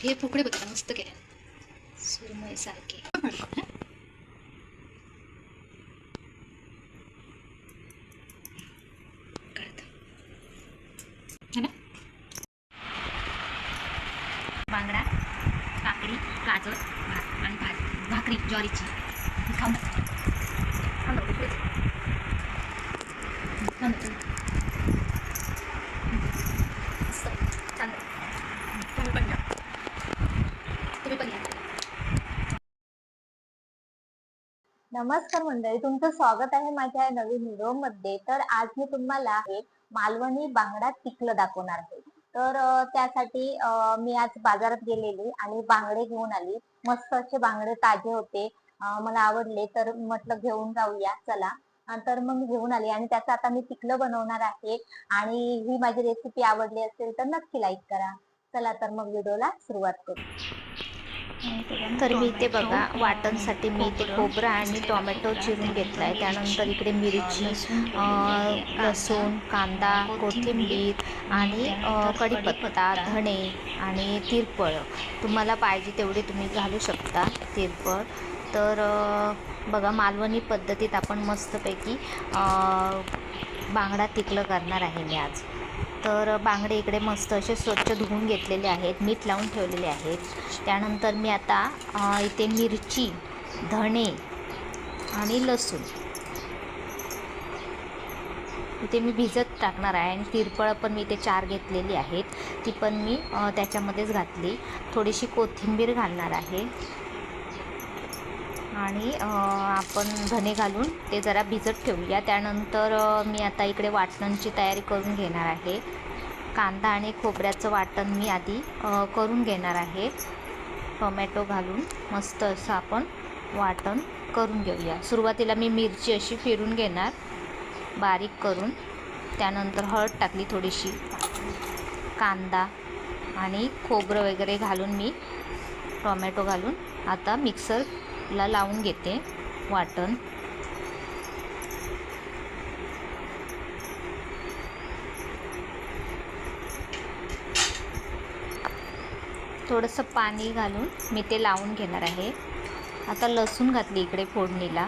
हे पोकळे बघा मस्त केले सुरमई सारखे बांगडा, काकडी, गाजर, भात आणि भाकरी ज्वारीची खाऊ नमस्कार मंडळी, तुमचं स्वागत आहे माझ्या नवीन व्हिडिओमध्ये। तर आज मी तुम्हाला मालवणी बांगडा पिकलं दाखवणार आहे। तर त्यासाठी मी आज बाजारात गेलेली आणि बांगडे घेऊन आली। मस्त असे बांगडे ताजे होते, मला आवडले तर म्हटलं घेऊन जाऊया चला। तर मग घेऊन आली आणि त्याचं आता मी पिकलं बनवणार आहे। आणि ही माझी रेसिपी आवडली असेल तर नक्की लाईक करा। चला तर मग व्हिडिओला सुरुवात करू। तर मी इथे बघा वाटणसाठी मी इथे खोबरं आणि टोमॅटो चिरून घेतला आहे। त्यानंतर इकडे मिरची, लसूण, कांदा, कोथिंबीर आणि कढीपत्ता, धणे आणि तिरपळ तुम्हाला पाहिजे तेवढे तुम्ही घालू शकता तिरपळ। तर बघा मालवणी पद्धतीत आपण मस्तपैकी बांगडा पिकलं करणार आहे मी आज। तर बांगडे इकडे मस्त असे स्वच्छ धुवून घेतलेले आहेत, मीठ लावून ठेवलेले आहेत। त्यानंतर मी आता इथे मिरची, धणे आणि लसूण इथे मी भिजत टाकणार आहे आणि तिरपळ पण मी इथे 4 घेतलेली आहेत, ती पण मी त्याच्यामध्येच घातली। थोडीशी कोथिंबीर घालणार आहे आणि आपण धणे घालून ते जरा भिजत ठेवूया। त्यानंतर मी आता इकडे वाटणांची तयारी करून घेणार आहे। कांदा आणि खोबऱ्याचं वाटण मी आधी करून घेणार आहे। टोमॅटो घालून मस्त असं आपण वाटण करून घेऊया। सुरुवातीला मी मिरची अशी फिरून घेणार बारीक करून, त्यानंतर हळद टाकली थोडीशी, कांदा आणि खोबरं वगैरे घालून मी टोमॅटो घालून आता मिक्सरला लावून घेते वाटण। थोडंसं पाणी घालून मी ते लावून घेणार आहे। आता लसूण घातली इकडे फोडणीला।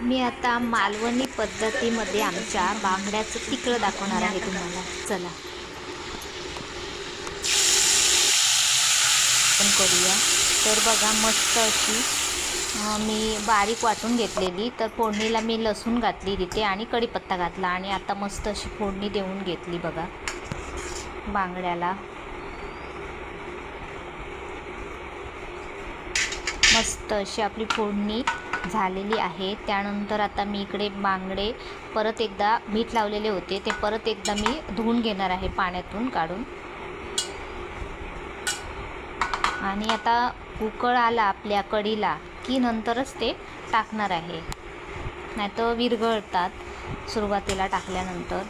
मी आता मालवणी पद्धतीमध्ये आमच्या बांगड्याचं पिकलं दाखवणार आहे तुम्हाला, चला आपण करूया। तर बघा मस्त अशी मी बारीक वाटून घेतलेली, तर फोडणीला मी लसूण घातली तिथे आणि कढीपत्ता घातला आणि आता मस्त अशी फोडणी देऊन घेतली बघा बांगड्याला। मस्त अशी आपली फोडणी झालेली आहे। त्यानंतर आता मी इकडे बांगडे परत एकदा मीठ लावलेले होते ते परत एकदा मी धुवून घेणार आहे पाण्यातून काढून। आणि आता उकळ आला आपल्या कढीला की नंतरच ते टाकणार आहे, नाहीतर विरघळतात सुरुवातीला टाकल्यानंतर।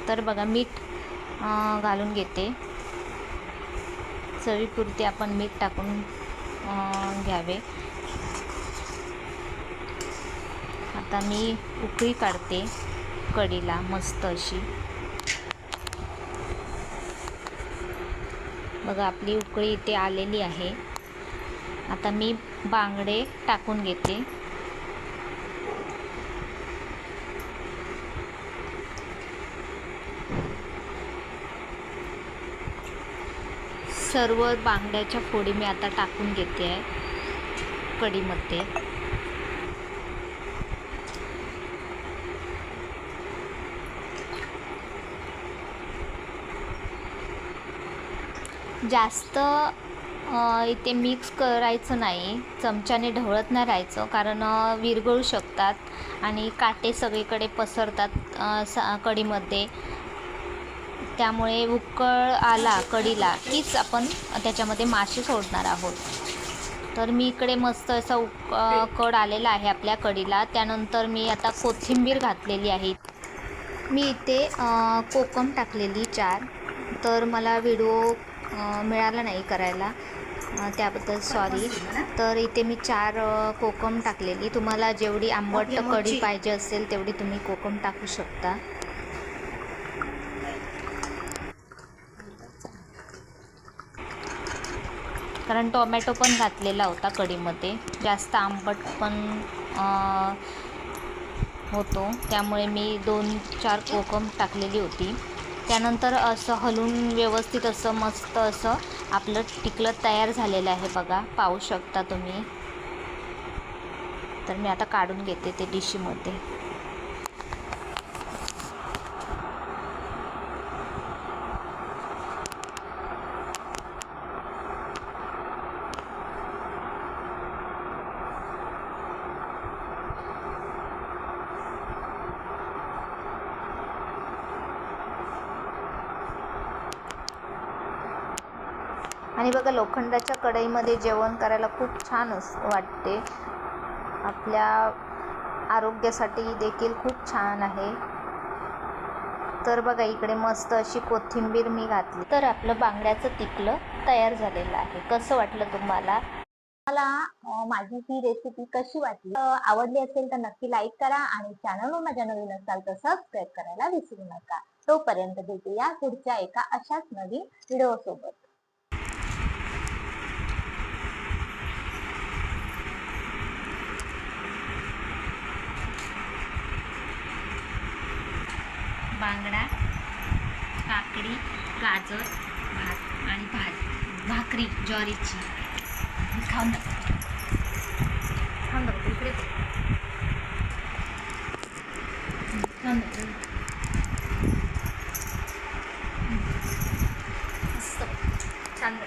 तर बघा मीठ घालून घेते, चवीपुरते आपण मीठ टाकून घ्यावे। आता मी उकळी काढते कढीला मस्त अशी, बघा आपली उकळी इथे आलेली आहे। आता मी बांगडे टाकून घेते। सर्व बांगड्याच्या फोडी मी आता टाकून घेते आहे कढीमध्ये। जास्त इथे मिक्स करायचं नाही, चमच्याने ढवळत नाही राहायचं, कारण विरघळू शकतात आणि काटे सगळीकडे पसरतात कढीमध्ये। त्यामुळे उकळ आला कढीला कीच आपण त्याच्यामध्ये मासे सोडणार आहोत। तर मी इकडे मस्त असा कड आलेला आहे आपल्या कढीला। त्यानंतर मी आता कोथिंबीर घातलेली आहे। मी इथे कोकम टाकलेली 4, तर मला व्हिडिओ मिळाला नाही करायला, त्याबद्दल सॉरी. तर इथे मी 4 कोकम टाकलेली. तुम्हाला जेवढी आंबट कढी पाहिजे असेल तेवढी तुम्ही कोकम टाकू शकता. कारण टोमॅटो पण घातलेला होता कढीमध्ये, जास्त आंबट पण होतो, त्यामुळे मी 2-4 कोकम टाकलेली होती. त्यानंतर असं हलवून व्यवस्थित असं मस्त असं आपलं टिकलं तयार झालेलं आहे बघा, पाहू शकता तुम्ही. तर मी आता काढून घेते ते डिशमध्ये. आणि बघा, लोखंडाच्या कढईमध्ये जेवण करायला खूप छान वाटते. आपल्या आरोग्यासाठी देखील खूप छान आहे. तर बघा, इकडे मस्त अशी कोथिंबीर मी घातली. तर आपलं बांगड्याचं टिकलं तयार झालेलं आहे. कसं वाटलं तुम्हाला? मला माझी ही रेसिपी कशी वाटली? आवडली असेल तर नक्की लाईक करा आणि चॅनलवर माझ्या नवीन असाल तर सबस्क्राईब करायला विसरू नका. तोपर्यंत भेटूया पुढच्या एका अशाच नवीन व्हिडिओ सोबत. बांगडा, काकडी, गाजर, भात आणि भाकरी ज्वारीची. खाऊन दाखव, खाऊन दाखव, इकडे खाऊन दाखव. मस्त छान.